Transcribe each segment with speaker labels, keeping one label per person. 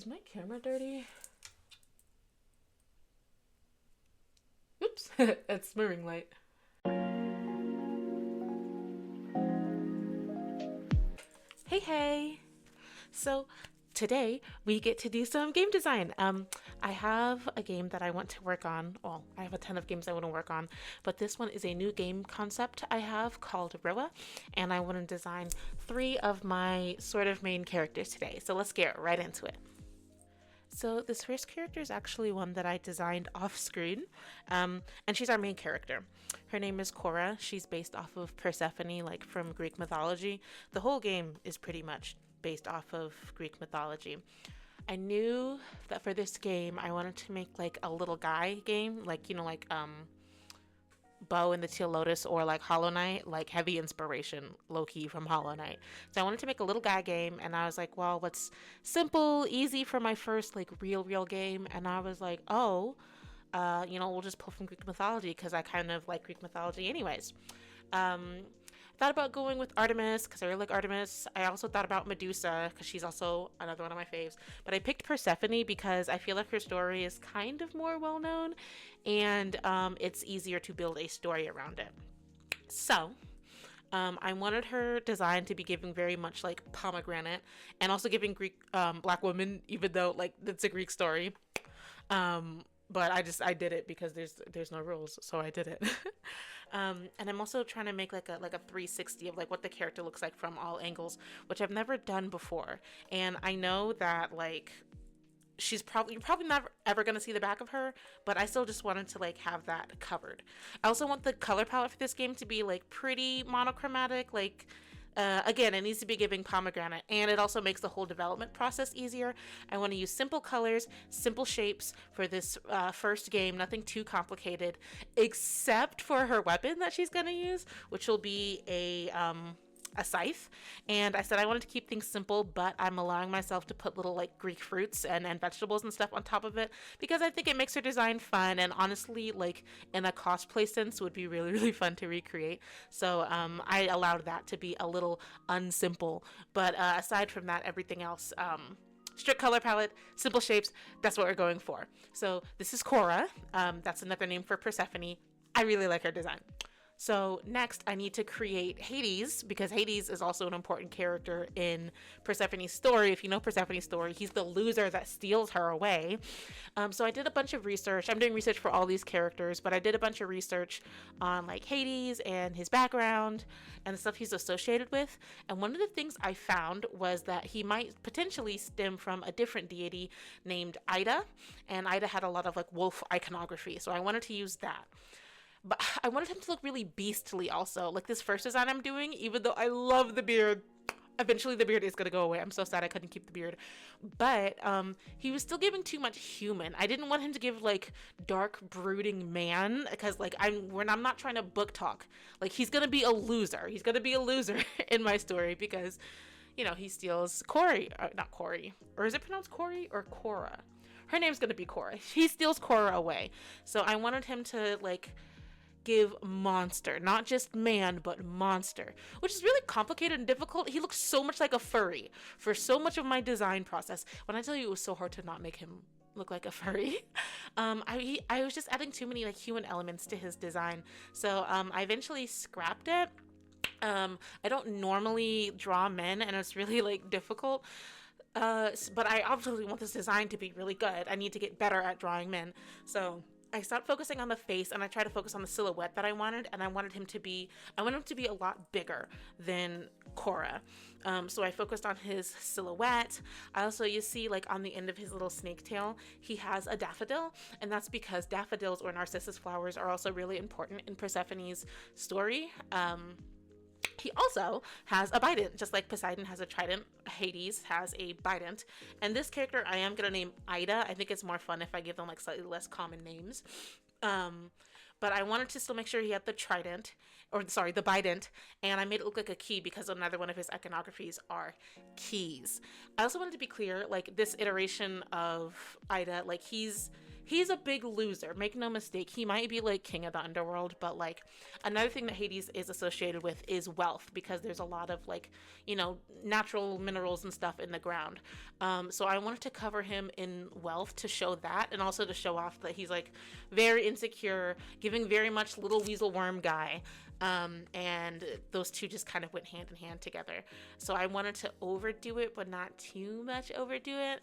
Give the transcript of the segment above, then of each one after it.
Speaker 1: Is my camera dirty? Oops, it's my ring light. Hey, hey. So today we get to do some game design. I have a game that I want to work on. Well, I have a ton of games I want to work on, but this one is a new game concept I have called Roa, and I want to design 3 of my sort of main characters today. So let's get right into it. So this first character is actually one that I designed off screen, and she's our main character. Her name is Cora. She's based off of Persephone, like from Greek mythology. The whole game is pretty much based off of Greek mythology. I knew that for this game, I wanted to make like a little guy game, like Bow and the Teal Lotus or like Hollow Knight, like heavy inspiration, low key from Hollow Knight. So I wanted to make a little guy game, and I was like, well, what's simple, easy for my first like real game? And I was like, we'll just pull from Greek mythology because I kind of like Greek mythology anyways. Thought about going with Artemis because I really like Artemis. I also thought about Medusa because she's also another one of my faves. But I picked Persephone because I feel like her story is kind of more well known, and it's easier to build a story around it. So I wanted her design to be giving very much like pomegranate, and also giving Greek black woman, even though like it's a Greek story. But I did it because there's no rules, so I did it. And I'm also trying to make like a 360 of like what the character looks like from all angles, which I've never done before. And I know that like you're probably never ever gonna see the back of her, but I still just wanted to like have that covered. I also want the color palette for this game to be like pretty monochromatic, like again, it needs to be giving pomegranate, and it also makes the whole development process easier. I want to use simple colors, simple shapes for this first game, nothing too complicated, except for her weapon that she's going to use, which will be a scythe. And I said I wanted to keep things simple, but I'm allowing myself to put little like Greek fruits and vegetables and stuff on top of it because I think it makes her design fun, and honestly like in a cosplay sense would be really fun to recreate. So I allowed that to be a little unsimple, but aside from that, everything else, strict color palette, simple shapes, that's what we're going for. So this is Cora. That's another name for Persephone. I really like her design. So next I need to create Hades, because Hades is also an important character in Persephone's story. If you know Persephone's story, he's the loser that steals her away. So I did a bunch of research. I'm doing research for all these characters, but I did a bunch of research on like Hades and his background and the stuff he's associated with. And one of the things I found was that he might potentially stem from a different deity named Ida, and Ida had a lot of like wolf iconography. So I wanted to use that. But I wanted him to look really beastly also. Like this first design I'm doing, even though I love the beard, eventually the beard is going to go away. I'm so sad I couldn't keep the beard. But he was still giving too much human. I didn't want him to give like dark brooding man, because like I'm not trying to book talk. Like he's going to be a loser. He's going to be a loser in my story because he steals Corey, not Corey. Or is it pronounced Corey or Cora? Her name's going to be Cora. He steals Cora away. So I wanted him to like give monster, not just man, but monster, which is really complicated and difficult. He looks so much like a furry for so much of my design process. When I tell you it was so hard to not make him look like a furry, I was just adding too many like human elements to his design. So I eventually scrapped it. I don't normally draw men, and it's really like difficult. But I obviously want this design to be really good. I need to get better at drawing men. So I stopped focusing on the face, and I tried to focus on the silhouette that I wanted, and I wanted him to be a lot bigger than Cora. So I focused on his silhouette. I also, you see like on the end of his little snake tail, he has a daffodil, and that's because daffodils or narcissus flowers are also really important in Persephone's story. He also has a bident, just like Poseidon has a trident, Hades has a bident. And this character I am going to name Ida. I think it's more fun if I give them like slightly less common names. But I wanted to still make sure he had the trident, or sorry, the bident, and I made it look like a key because another one of his iconographies are keys. I also wanted to be clear, like this iteration of Ida, like he's a big loser. Make no mistake. He might be like king of the underworld, but like another thing that Hades is associated with is wealth because there's a lot of like, you know, natural minerals and stuff in the ground. So I wanted to cover him in wealth to show that and also to show off that he's like very insecure, giving very much little weasel worm guy. And those two just kind of went hand in hand together. So I wanted to overdo it, but not too much overdo it.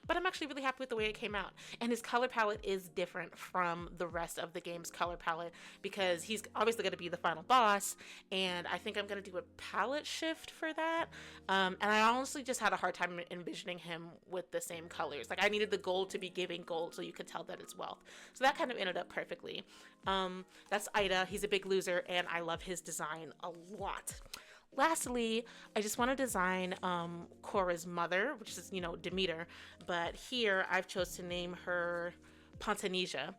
Speaker 1: But I'm actually really happy with the way it came out. And his color palette is different from the rest of the game's color palette because he's obviously going to be the final boss. And I think I'm going to do a palette shift for that. And I honestly just had a hard time envisioning him with the same colors. Like I needed the gold to be giving gold so you could tell that it's wealth. So that kind of ended up perfectly. That's Ida. He's a big loser and I love his design a lot. Lastly, I just want to design Korra's mother, which is, you know, Demeter. But here I've chose to name her Pontanesia.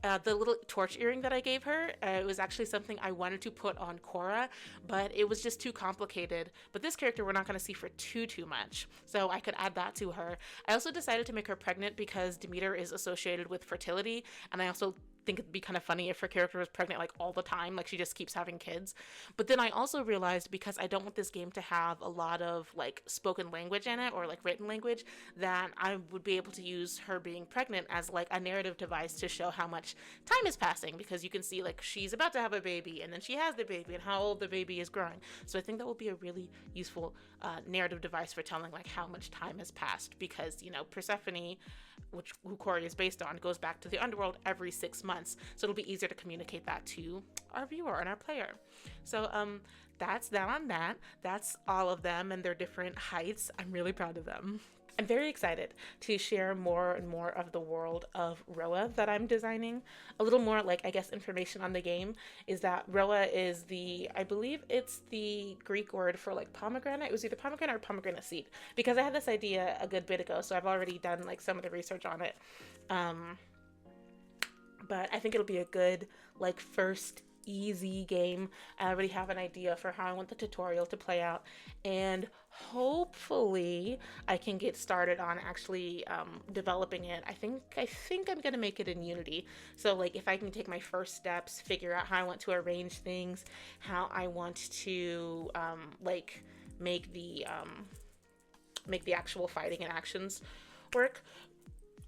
Speaker 1: The little torch earring that I gave her, it was actually something I wanted to put on Korra, but it was just too complicated. But this character we're not going to see for too much, so I could add that to her. I also decided to make her pregnant because Demeter is associated with fertility, and I also think it'd be kind of funny if her character was pregnant like all the time, like she just keeps having kids. But then I also realized because I don't want this game to have a lot of like spoken language in it or like written language, that I would be able to use her being pregnant as like a narrative device to show how much time is passing, because you can see like she's about to have a baby and then she has the baby and how old the baby is growing. So I think that will be a really useful narrative device for telling like how much time has passed, because you know Persephone, who Korra is based on, goes back to the underworld every 6 months. So it'll be easier to communicate that to our viewer and our player. So that's that on that. That's all of them and their different heights. I'm really proud of them. I'm very excited to share more and more of the world of Roa that I'm designing. A little more, like, I guess, information on the game is that Roa is I believe it's the Greek word for, like, pomegranate. It was either pomegranate or pomegranate seed, because I had this idea a good bit ago, so I've already done, like, some of the research on it. But I think it'll be a good, like, first easy game. I already have an idea for how I want the tutorial to play out, and hopefully I can get started on actually developing it. I think I'm gonna make it in Unity. So like if I can take my first steps, figure out how I want to arrange things, how I want to like make the actual fighting and actions work.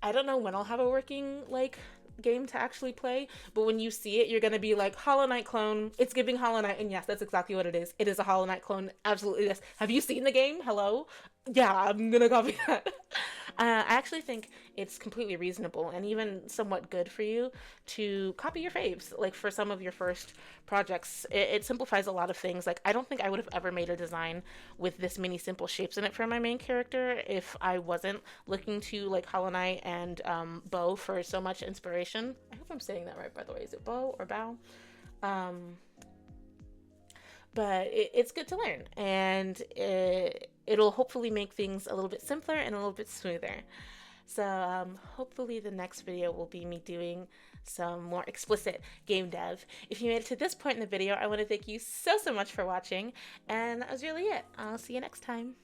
Speaker 1: I don't know when I'll have a working like game to actually play, but when you see it, you're gonna be like, Hollow Knight clone. It's giving Hollow Knight, and yes, that's exactly what it is. It is a Hollow Knight clone. Absolutely, yes. Have you seen the game? Hello? Yeah, I'm gonna copy that. I actually think it's completely reasonable and even somewhat good for you to copy your faves, like for some of your first projects. It simplifies a lot of things. Like I don't think I would have ever made a design with this many simple shapes in it for my main character if I wasn't looking to like Hollow Knight and Bow for so much inspiration. I hope I'm saying that right, by the way. Is it Bow or Bow? But it's good to learn, and it'll hopefully make things a little bit simpler and a little bit smoother. So hopefully the next video will be me doing some more explicit game dev. If you made it to this point in the video, I want to thank you so much for watching, and that was really it. I'll see you next time.